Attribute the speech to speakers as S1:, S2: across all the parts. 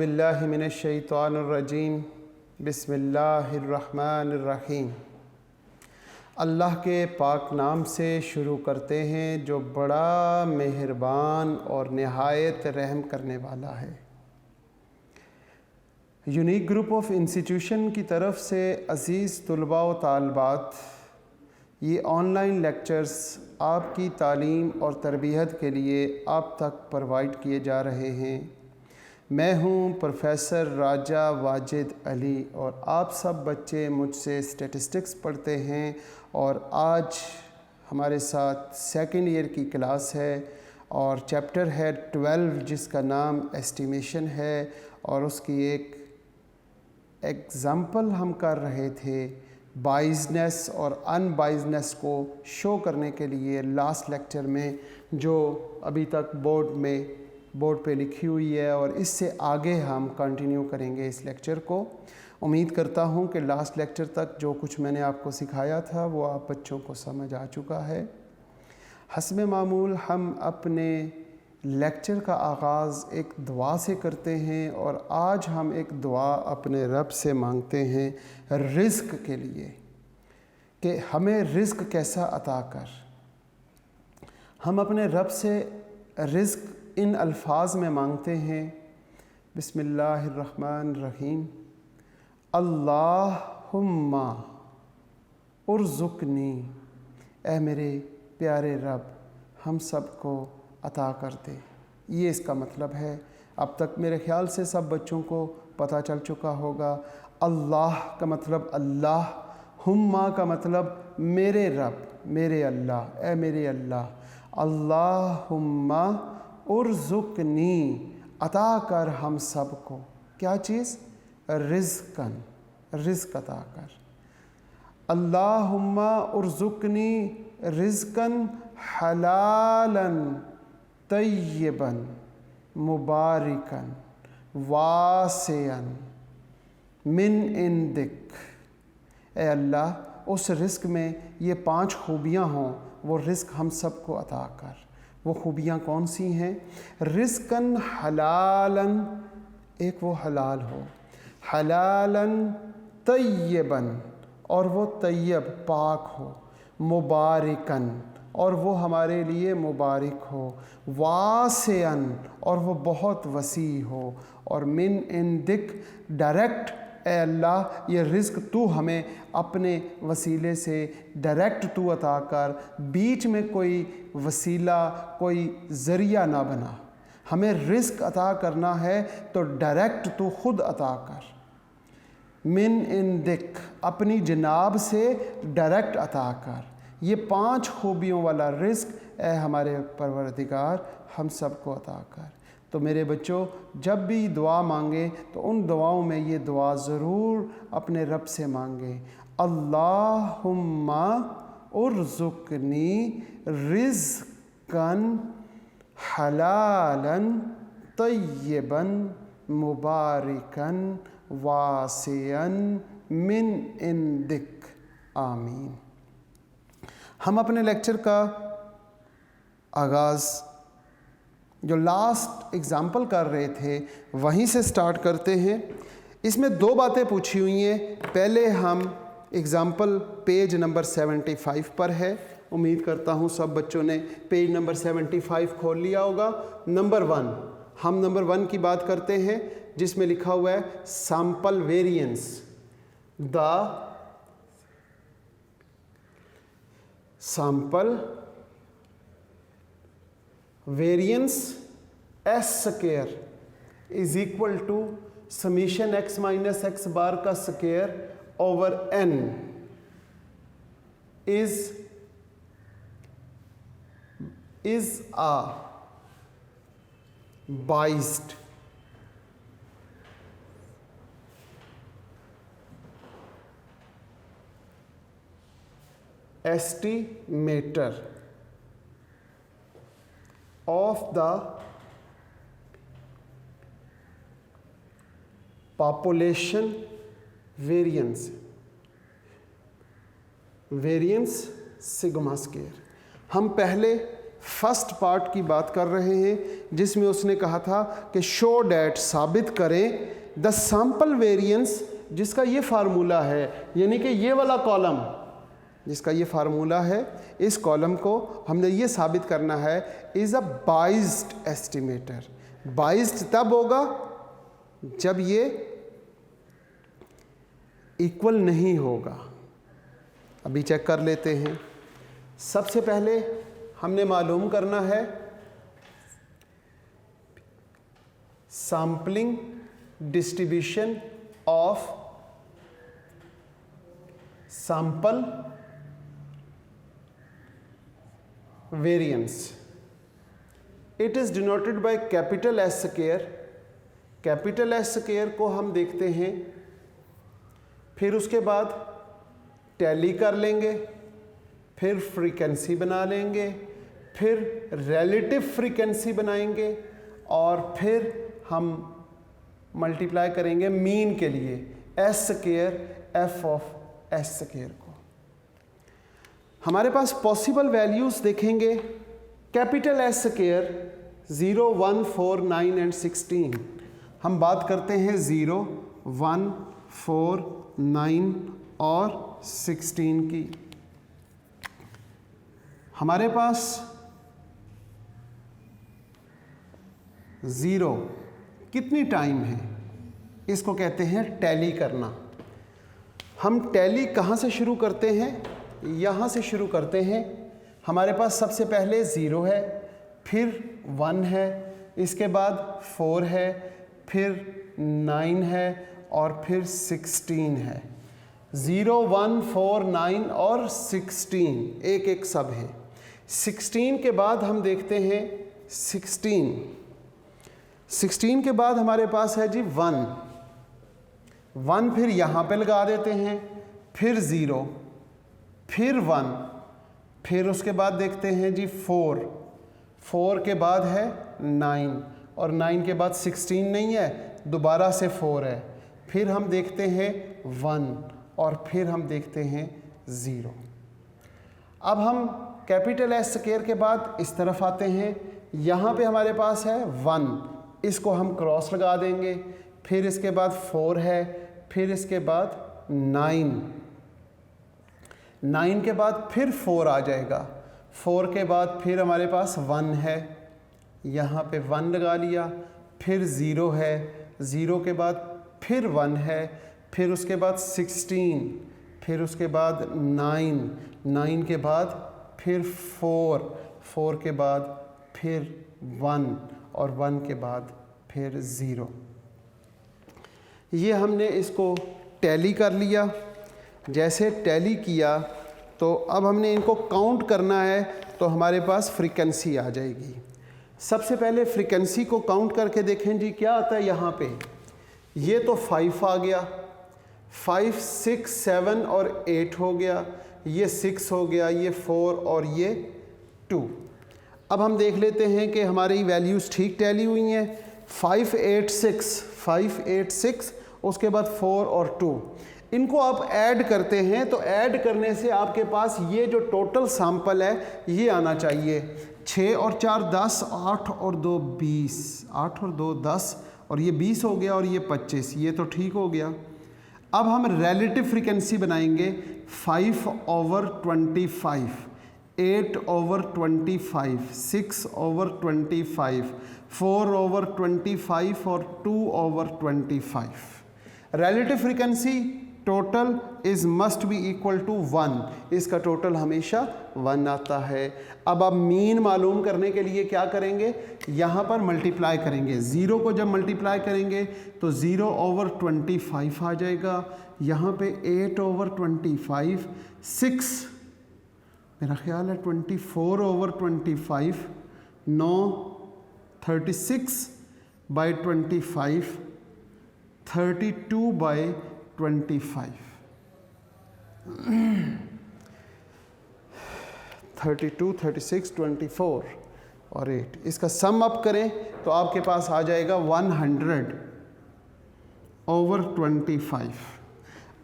S1: बिल्लाहि मिनश्शैतानिर्रजीम बिस्मिल्लाहिर्रहमानिर्रहीम। अल्लाह के पाक नाम से शुरू करते हैं जो बड़ा मेहरबान और नहायत रहम करने वाला है। यूनिक ग्रुप ऑफ इंस्टीट्यूशन की तरफ से अज़ीज़ तलबा व तालबात, ये ऑनलाइन लेक्चर्स आपकी तालीम और तरबियत के लिए आप तक प्रोवाइड किए जा रहे हैं। मैं हूं प्रोफेसर राजा वाजिद अली और आप सब बच्चे मुझसे स्टैटिस्टिक्स पढ़ते हैं और आज हमारे साथ सेकंड ईयर की क्लास है और चैप्टर है 12 जिसका नाम एस्टिमेशन है और उसकी एक एग्ज़ाम्पल हम कर रहे थे बाइजनेस और अनबाइजनेस को शो करने के लिए लास्ट लेक्चर में, जो अभी तक बोर्ड पे लिखी हुई है और इससे आगे हम कंटिन्यू करेंगे इस लेक्चर को। उम्मीद करता हूं कि लास्ट लेक्चर तक जो कुछ मैंने आपको सिखाया था वो आप बच्चों को समझ आ चुका है। हस्ब मामूल हम अपने लेक्चर का आगाज़ एक दुआ से करते हैं और आज हम एक दुआ अपने रब से मांगते हैं रिज़्क़ के लिए कि हमें रिज़्क़ कैसा अता कर। हम अपने रब से रिज़्क़ इन अल्फाज में मांगते हैं, बिस्मिल्लाहिर्रहमानिर्रहीम, अल्लाहुम्मा उर्ज़ुक़नी, ए मेरे प्यारे रब हम सब को अता कर दे। ये इसका मतलब है। अब तक मेरे ख़्याल से सब बच्चों को पता चल चुका होगा। अल्लाह का मतलब अल्लाह, हुम्मा का मतलब मेरे रब, मेरे अल्लाह, ए मेरे अल्लाह, अल्लाहुम्मा उर्ज़ुक़नी, अता कर हम सब को क्या चीज़, रिज़्क़न, रिज़्क़ अता कर। अल्लाहुम्मा उर्ज़ुक़नी रिज़्क़न हलालन तय्यबन मुबारिकन वासियन मिन इंदिक। ए अल्लाह, उस रिज़्क़ में ये 5 खूबियाँ हों, वो रिज़्क़ हम सब को अता कर। वो खूबियाँ कौन सी हैं? रिज़्क़न हलालन, एक वो हलाल हो, हलालन तय्यबन और वो तय्यब पाक हो, मुबारिकन और वो हमारे लिए मुबारक हो, वासियन और वो बहुत वसी हो, और मिन इंदिक डायरेक्ट, ए अल्लाह ये रिज़्क़ तू हमें अपने वसीले से डायरेक्ट तू अता कर, बीच में कोई वसीला कोई ज़रिया ना बना। हमें रिज़्क़ अता करना है तो डायरेक्ट तू ख़ुद अता कर। मिन इंदिक, अपनी जनाब से डायरेक्ट अता कर। ये 5 खूबियों वाला रिज़्क़ ए हमारे परवरदिगार हम सब को अता कर। तो मेरे बच्चों, जब भी दुआ मांगे तो उन दुआओं में ये दुआ ज़रूर अपने रब से मांगे, अल्लाहुम्मा उर्ज़ुक़नी रिज़्क़न हलालन तय्यबन मुबारिकन वासियन मिन इंदिक, आमीन। हम अपने लेक्चर का आगाज़ जो लास्ट एग्ज़ाम्पल कर रहे थे वहीं से स्टार्ट करते हैं। इसमें 2 बातें पूछी हुई हैं। पहले हम एग्ज़ाम्पल पेज नंबर 75 पर है। उम्मीद करता हूँ सब बच्चों ने पेज नंबर 75 खोल लिया होगा। नंबर 1, हम नंबर 1 की बात करते हैं जिसमें लिखा हुआ है sample variance. The sample variance S square is equal to summation X minus X bar का square over N is a biased estimator of the population variance sigma square. हम पहले फर्स्ट पार्ट की बात कर रहे हैं, जिसमें उसने कहा था कि शो डैट, साबित करें, द सैंपल वेरिएंस, जिसका ये फार्मूला है, यानी कि ये वाला कॉलम जिसका ये फार्मूला है, इस कॉलम को हमने ये साबित करना है is a biased estimator. Biased तब होगा जब ये इक्वल नहीं होगा। अभी चेक कर लेते हैं। सबसे पहले हमने मालूम करना है sampling distribution of sample variance. It is denoted by capital S square. Capital S square को हम देखते हैं, फिर उसके बाद टैली कर लेंगे, फिर फ्रीक्वेंसी बना लेंगे, फिर रिलेटिव फ्रीक्वेंसी बनाएंगे, और फिर हम मल्टीप्लाई करेंगे मीन के लिए S square F of S square को। हमारे पास पॉसिबल वैल्यूज़ देखेंगे। Capital S square 0, 1, 4, 9 and 16। हम बात करते हैं 0, 1, 4, 9 और 16 की। हमारे पास 0 कितनी टाइम है, इसको कहते हैं टैली करना। हम टैली कहाँ से शुरू करते हैं? यहाँ से शुरू करते हैं। हमारे पास सबसे पहले 0 है, फिर 1 है, इसके बाद 4 है, फिर 9 है और फिर 16 है। 0, 1, 4, 9 और 16 एक एक सब है। 16 के बाद हम देखते हैं 16 के बाद हमारे पास है जी 1 फिर यहाँ पे लगा देते हैं, फिर 0, फिर 1, फिर उसके बाद देखते हैं जी 4 के बाद है 9 और 9 के बाद 16 नहीं है, दोबारा से 4 है, फिर हम देखते हैं 1 और फिर हम देखते हैं 0। अब हम कैपिटल एस स्क्वायर के बाद इस तरफ आते हैं। यहाँ पे हमारे पास है 1, इसको हम क्रॉस लगा देंगे, फिर इसके बाद 4 है, फिर इसके बाद 9 के बाद फिर 4 आ जाएगा, 4 के बाद फिर हमारे पास 1 है, यहाँ पे 1 लगा लिया, फिर 0 है, 0 के बाद फिर 1 है, फिर उसके बाद 16, फिर उसके बाद 9 के बाद फिर 4 के बाद फिर 1 और 1 के बाद फिर 0। ये हमने इसको टैली कर लिया। जैसे टैली किया तो अब हमने इनको काउंट करना है, तो हमारे पास फ्रीक्वेंसी आ जाएगी। सबसे पहले फ्रीक्वेंसी को काउंट करके देखें जी क्या आता है। यहाँ पे ये तो 5 आ गया, 5, 6, 7 और 8 हो गया, ये 6 हो गया, ये 4 और ये 2। अब हम देख लेते हैं कि हमारी वैल्यूज़ ठीक टैली हुई हैं। 5, 8, 6, उसके बाद 4 और 2, इनको आप ऐड करते हैं तो ऐड करने से आपके पास ये जो टोटल सैंपल है ये आना चाहिए। 6 और 4 10, 8 और 2 20, 8 और 2 10 और ये 20 हो गया और ये 25, ये तो ठीक हो गया। अब हम रिलेटिव फ्रीक्वेंसी बनाएंगे 5/25, 8/25, 6/25, 4/25 और 2/25। Relative frequency total is must be equal to 1, इसका टोटल हमेशा 1 आता है। अब आप मीन मालूम करने के लिए क्या करेंगे, यहाँ पर मल्टीप्लाई करेंगे। 0 को जब मल्टीप्लाई करेंगे तो 0/25 आ जाएगा, यहाँ पे 8/25, 6 मेरा ख्याल है 24/25, 9 36/25, 32/25, 32, 36, 24 और 8। इसका सम अप करें तो आपके पास आ जाएगा 100/25।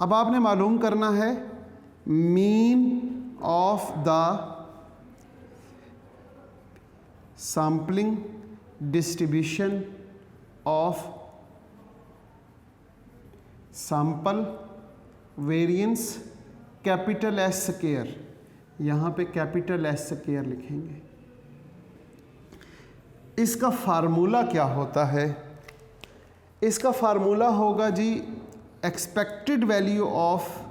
S1: अब आपने मालूम करना है mean of the sampling distribution of sample variance capital S square, यहाँ पे कैपिटल एस स्क्वायर लिखेंगे। इसका फार्मूला क्या होता है? इसका फार्मूला होगा जी expected value of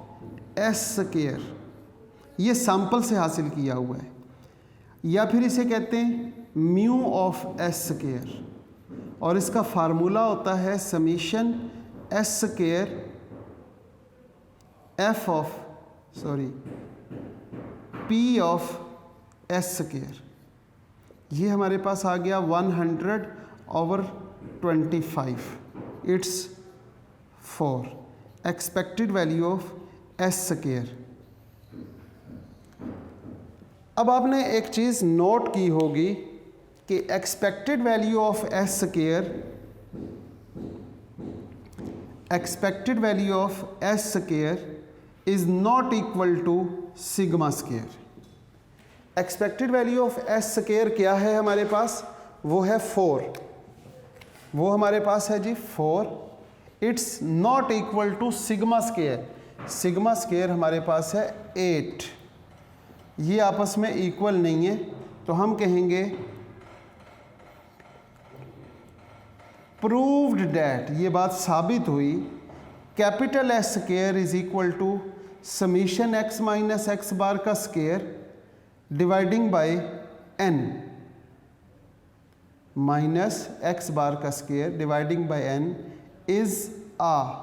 S1: S square, ये सैंपल से हासिल किया हुआ है, या फिर इसे कहते हैं म्यू ऑफ एस स्क्वायर, और इसका फार्मूला होता है summation S square F of P of S square. ये हमारे पास आ गया 100/25, it's 4 expected value of S square. अब आपने एक चीज़ नोट की होगी कि expected value of S square, expected value of S square is not equal to sigma square. Expected value of S square क्या है हमारे पास? वो है 4, वो हमारे पास है जी 4। It's not equal to sigma square, sigma square हमारे पास है 8। ये आपस में इक्वल नहीं है, तो हम कहेंगे प्रूव्ड डैट, ये बात साबित हुई, capital S square is equal to summation X minus X bar का square dividing by N minus X bar का square dividing by N is a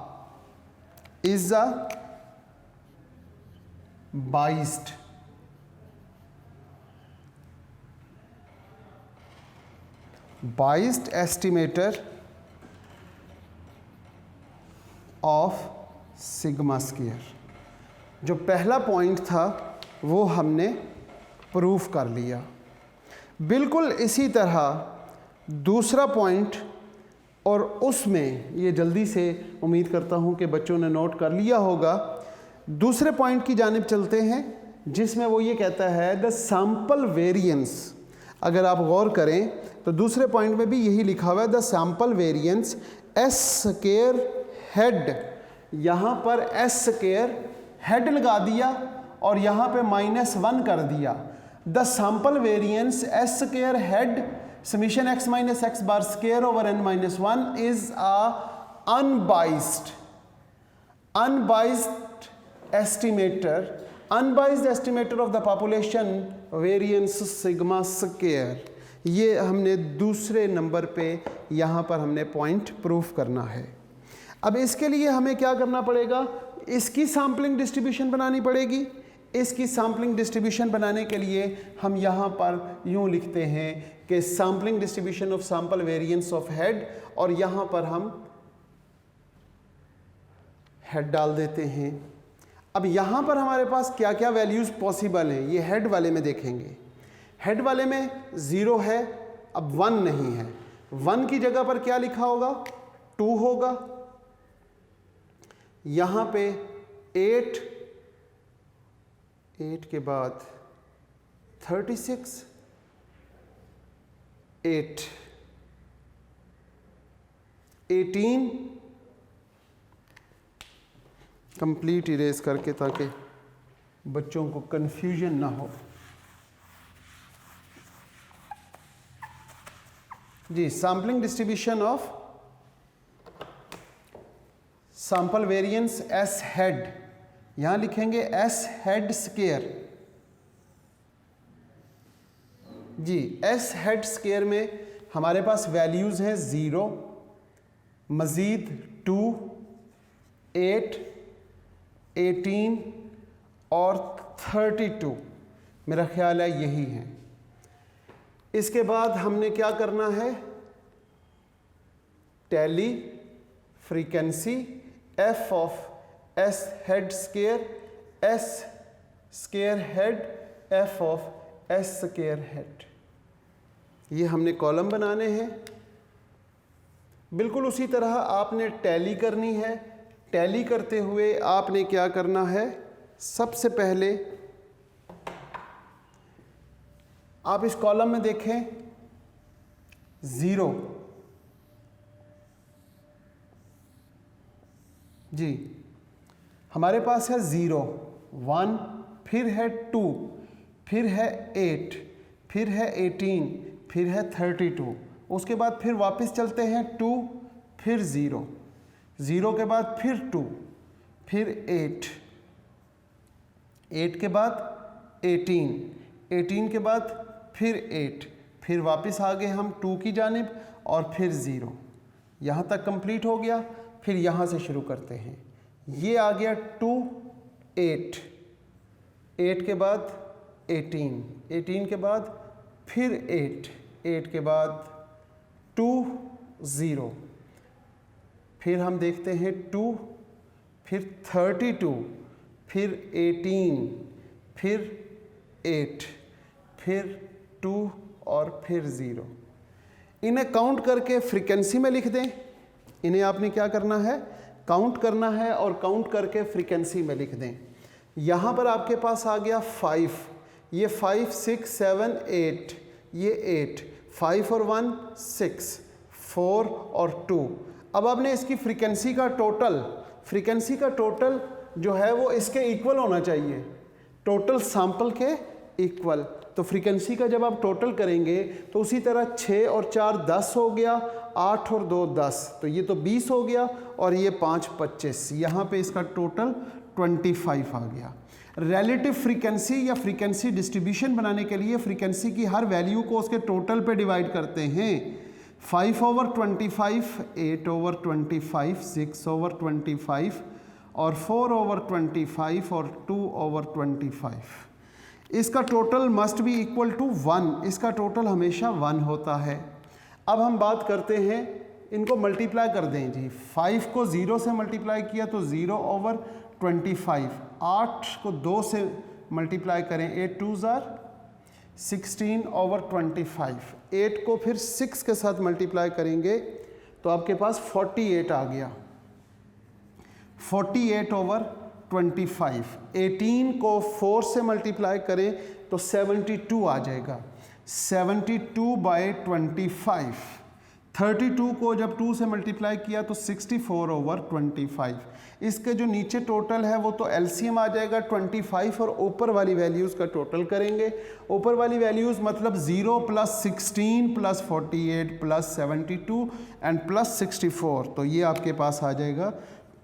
S1: biased estimator of sigma square. जो पहला point था वो हमने प्रूफ कर लिया। बिल्कुल इसी तरह दूसरा पॉइंट, और उसमें ये जल्दी से उम्मीद करता हूँ कि बच्चों ने नोट कर लिया होगा। दूसरे पॉइंट की जानिब चलते हैं जिसमें वो ये कहता है द सैंपल वेरिएंस। अगर आप गौर करें तो दूसरे पॉइंट में भी यही लिखा हुआ है the sample variance S square head. यहाँ पर एस स्क्वायर हेड लगा दिया और यहाँ पे -1 कर दिया। The sample variance S square head summation X minus X bar square over n minus 1 is a unbiased estimator of the population variance sigma square. ये हमने दूसरे नंबर पे यहाँ पर हमने पॉइंट प्रूफ करना है। अब इसके लिए हमें क्या करना पड़ेगा? इसकी सैम्पलिंग डिस्ट्रीब्यूशन बनानी पड़ेगी। इसकी सैम्पलिंग डिस्ट्रीब्यूशन बनाने के लिए हम यहाँ पर यूँ लिखते हैं कि sampling distribution of sample variance of head, और यहाँ पर हम हेड डाल देते हैं। अब यहाँ पर हमारे पास क्या क्या वैल्यूज़ पॉसिबल हैं ये हेड वाले में देखेंगे। हेड वाले में 0 है, अब 1 नहीं है। 1 की जगह पर क्या लिखा होगा? 2 होगा। यहाँ पे 8 के बाद 36, 8, 18 कंप्लीट इरेज करके ताकि बच्चों को कंफ्यूजन ना हो। जी, sampling distribution of sample variance S hat, यहां लिखेंगे एस हेड स्क्वायर। जी, एस हेड स्क्वायर में हमारे पास वैल्यूज हैं 0, मजीद 2, 8, 18 और 32, मेरा ख्याल है यही है। इसके बाद हमने क्या करना है? Tally frequency F of S hat square, S square head, F of S square head, ये हमने कॉलम बनाने हैं। बिल्कुल उसी तरह आपने टैली करनी है। टैली करते हुए आपने क्या करना है? सबसे पहले आप इस कॉलम में देखें 0 जी, हमारे पास है 0, 1, फिर है 2, फिर है 8, फिर है 18, फिर है 32, उसके बाद फिर वापस चलते हैं 2, फिर 0, 0 के बाद फिर 2, फिर 8, 8 के बाद 18, 18 के बाद फिर 8, फिर वापस आ गए हम 2 की जानिब और फिर 0, यहाँ तक कंप्लीट हो गया। फिर यहाँ से शुरू करते हैं, ये आ गया 2, 8, 8 के बाद 18, 18 के बाद फिर 8, 8 के बाद 2, 0, फिर हम देखते हैं 2, फिर 32, फिर 18, फिर 8, फिर 2 और फिर 0। इन्हें काउंट करके फ्रीक्वेंसी में लिख दें। इन्हें आपने क्या करना है, काउंट करना है और काउंट करके फ्रीक्वेंसी में लिख दें। यहाँ पर आपके पास आ गया 5, ये 5, 6, 7, 8, ये 8, 5 और 1 6, 4 और 2। अब आपने इसकी फ्रीक्वेंसी का टोटल जो है वो इसके इक्वल होना चाहिए, टोटल सैंपल के इक्वल। तो फ्रीक्वेंसी का जब आप टोटल करेंगे तो उसी तरह 6 और 4 10 हो गया, 8 और 2 10, तो ये तो 20 हो गया और ये 5 25, यहाँ पे इसका टोटल 25 आ गया। रिलेटिव फ्रीक्वेंसी या फ्रीक्वेंसी डिस्ट्रीब्यूशन बनाने के लिए फ्रीक्वेंसी की हर वैल्यू को उसके टोटल पे डिवाइड करते हैं। 5/25, 8/25, 6/25 और 4/25 और 2/25। इसका total must be equal to 1, इसका टोटल हमेशा 1 होता है। अब हम बात करते हैं, इनको मल्टीप्लाई कर दें जी। 5 को 0 से मल्टीप्लाई किया तो 0/25, 8 को 2 से मल्टीप्लाई करें, 8 2s are 16/25, 8 को फिर 6 के साथ मल्टीप्लाई करेंगे तो आपके पास 48 आ गया, 48/25। 18 को 4 से मल्टीप्लाई करें तो 72 आ जाएगा, 72/25। 32 को जब 2 से मल्टीप्लाई किया तो 64/25। इसके जो नीचे टोटल है वो तो एलसीएम आ जाएगा 25 और ऊपर वाली वैल्यूज़ का टोटल करेंगे। ऊपर वाली वैल्यूज़ मतलब 0 + 16 + 48 + 72 एंड + 64, तो ये आपके पास आ जाएगा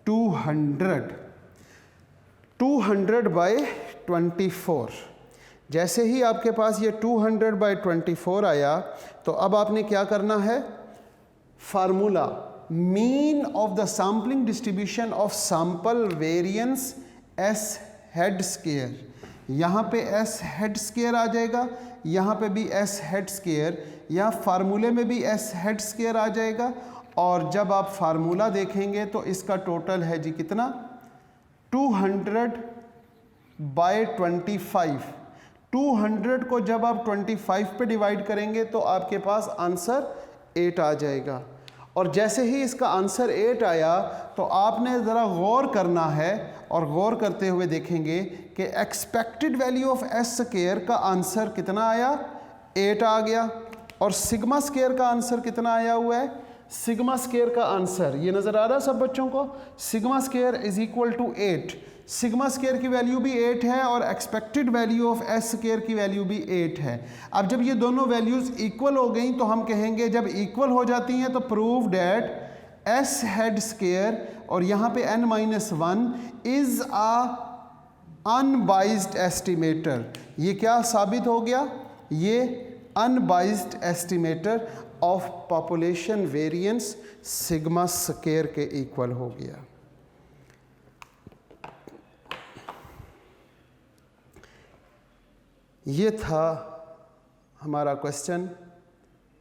S1: 200/24। जैसे ही आपके पास ये 200/24 आया तो अब आपने क्या करना है, formula mean of the sampling distribution of sample variance S hat square, यहाँ पे एस हेड स्क्वायर आ जाएगा, यहाँ पे भी एस हेड स्क्वायर, यहाँ फार्मूले में भी एस हेड स्क्वायर आ जाएगा। और जब आप फार्मूला देखेंगे तो इसका टोटल है जी कितना, 200/25। 200 को जब आप 25 पे डिवाइड करेंगे तो आपके पास आंसर 8 आ जाएगा। और जैसे ही इसका आंसर 8 आया तो आपने ज़रा गौर करना है और गौर करते हुए देखेंगे कि expected value of S square का आंसर कितना आया, 8 आ गया। और सिग्मा स्क्वायर का आंसर कितना आया हुआ है, सिग्मा स्क्वायर का आंसर ये नज़र आ रहा है सब बच्चों को, sigma square is equal to 8। Sigma square की वैल्यू भी 8 है और expected value of S square की वैल्यू भी 8 है। अब जब ये दोनों वैल्यूज़ इक्वल हो गई तो हम कहेंगे, जब इक्वल हो जाती हैं तो prove that S hat square और यहाँ पे n-1 is uh unbiased estimator. ये क्या साबित हो गया, ये unbiased estimator of population variance sigma square के इक्वल हो गया। ये था हमारा क्वेश्चन,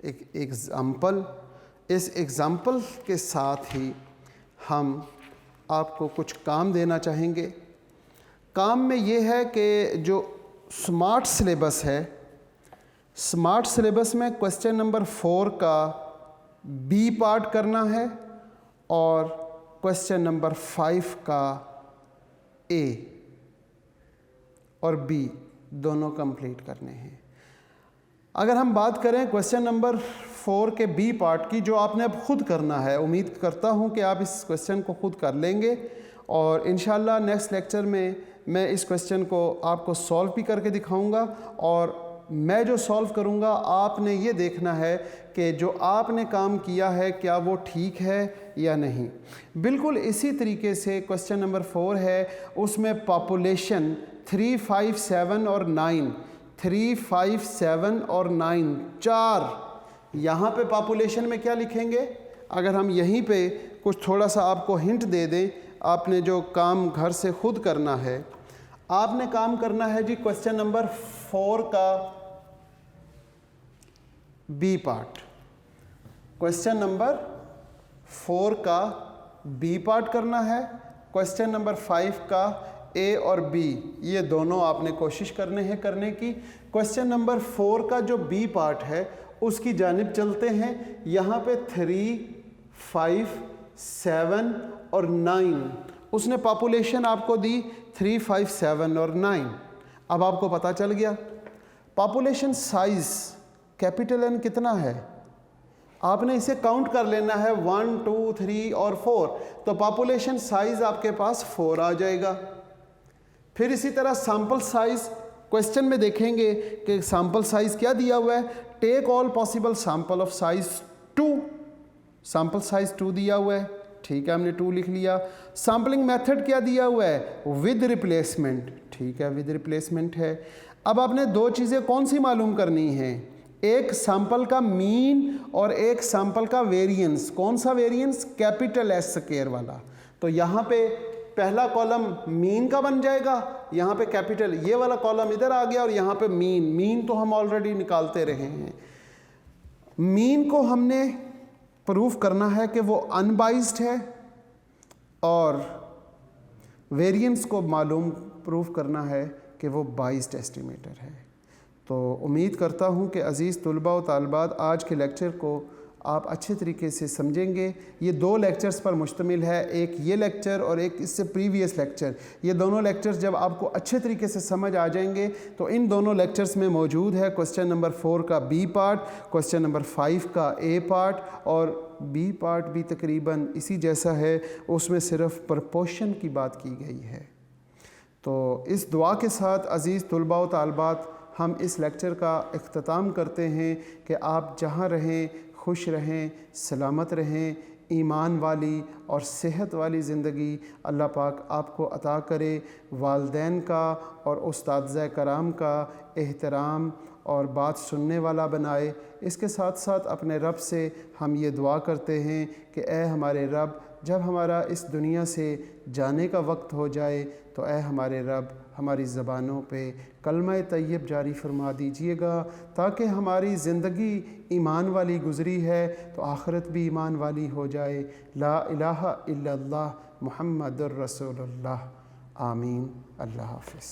S1: एक एग्ज़ाम्पल। इस एग्ज़ाम्पल के साथ ही हम आपको कुछ काम देना चाहेंगे। काम में ये है कि जो स्मार्ट सिलेबस है, स्मार्ट सिलेबस में क्वेश्चन नंबर 4 का बी पार्ट करना है और क्वेश्चन नंबर 5 का ए और बी दोनों कंप्लीट करने हैं। अगर हम बात करें क्वेश्चन नंबर 4 के बी पार्ट की, जो आपने अब खुद करना है, उम्मीद करता हूँ कि आप इस क्वेश्चन को खुद कर लेंगे और इंशाल्लाह नेक्स्ट लेक्चर में मैं इस क्वेश्चन को आपको सॉल्व भी करके दिखाऊंगा और मैं जो सॉल्व करूंगा आपने ये देखना है कि जो आपने काम किया है क्या वो ठीक है या नहीं। बिल्कुल इसी तरीके से क्वेश्चन नंबर 4 है, उसमें पॉपुलेशन 3, 5, 7 और 9, 3, 5, 7 और 9 4, यहाँ पे पॉपुलेशन में क्या लिखेंगे? अगर हम यहीं पे कुछ थोड़ा सा आपको हिंट दे दें, आपने जो काम घर से खुद करना है, आपने काम करना है जी क्वेश्चन नंबर 4 का बी पार्ट, क्वेश्चन नंबर 4 का बी पार्ट करना है, क्वेश्चन नंबर 5 का ए और बी, ये दोनों आपने कोशिश करने की। क्वेश्चन नंबर 4 का जो बी पार्ट है उसकी जानिब चलते हैं। यहाँ पे 3, 5, 7 और 9 उसने पॉपुलेशन आपको दी 3, 5, 7 और 9। अब आपको पता चल गया पॉपुलेशन साइज कैपिटल एन कितना है, आपने इसे काउंट कर लेना है 1, 2, 3 और 4, तो पॉपुलेशन साइज आपके पास 4 आ जाएगा। फिर इसी तरह सैंपल साइज क्वेश्चन में देखेंगे कि सैंपल साइज क्या दिया हुआ है, take all possible sample of size 2, sample size 2 दिया हुआ है, ठीक है, हमने 2 लिख लिया। सैम्पलिंग मेथड क्या दिया हुआ है, विद रिप्लेसमेंट, ठीक है, विद रिप्लेसमेंट है। अब आपने दो चीज़ें कौन सी मालूम करनी है, एक सैंपल का मीन और एक सैंपल का वेरिएंस। कौन सा वेरिएंस, कैपिटल एस स्क्वायर वाला। तो यहाँ पे पहला कॉलम मीन का बन जाएगा, यहाँ पे कैपिटल, ये वाला कॉलम इधर आ गया और यहाँ पे मीन तो हम ऑलरेडी निकालते रहे हैं। मीन को हमने प्रूफ करना है कि वो अनबाइस्ड है और वेरिएंस को मालूम प्रूफ करना है कि वो बाइस्ड एस्टिमेटर है। तो उम्मीद करता हूँ कि अज़ीज़ तुलबा व तालिबात आज के लेक्चर को आप अच्छे तरीके से समझेंगे। ये 2 लेक्चर्स पर मुश्तमिल है, एक ये लेक्चर और एक इससे प्रीवियस लेक्चर। ये दोनों लेक्चर्स जब आपको अच्छे तरीके से समझ आ जाएंगे तो इन दोनों लेक्चर्स में मौजूद है क्वेश्चन नंबर 4 का बी पार्ट, क्वेश्चन नंबर 5 का ए पार्ट, और बी पार्ट भी तकरीबन इसी जैसा है, उसमें सिर्फ प्रपोर्शन की बात की गई है। तो इस दुआ के साथ अज़ीज़ तुलबा व तालिबात हम इस लेक्चर का इख्तिताम करते हैं कि आप जहाँ रहें खुश रहें, सलामत रहें, ईमान वाली और सेहत वाली ज़िंदगी अल्लाह पाक आपको अता करे। वालिदैन का और उस्ताद कराम का एहतराम और बात सुनने वाला बनाए। इसके साथ साथ अपने रब से हम ये दुआ करते हैं कि ए हमारे रब, जब हमारा इस दुनिया से जाने का वक्त हो जाए तो ए हमारे रब हमारी ज़बानों पे कलमा तय्यब जारी फरमा दीजिएगा, ताकि हमारी ज़िंदगी ईमान वाली गुज़री है तो आखिरत भी ईमान वाली हो जाए। ला इलाहा इल्लल्लाह मुहम्मदुर रसूलुल्लाह। आमीन। अल्लाह हाफ़िज़।